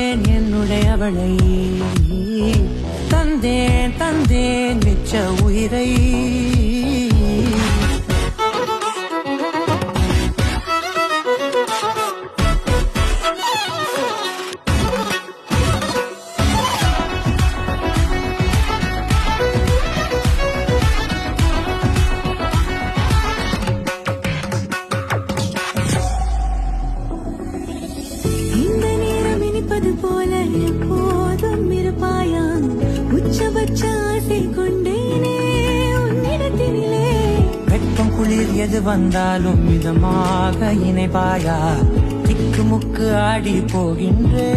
தந்தேன் என்னுடையவளை, தந்தேன் தந்தேன் மிச்ச உயிரை. போல எப்போதும் இருப்பாயா, உச்சபட்ச ஆசை கொண்டேனே உன்னிடத்தினிலே. வெட்கம் குளிர் எது வந்தாலும் மிதமாக இணைப்பாயா, திக்கு முக்கு ஆடி போகின்றே.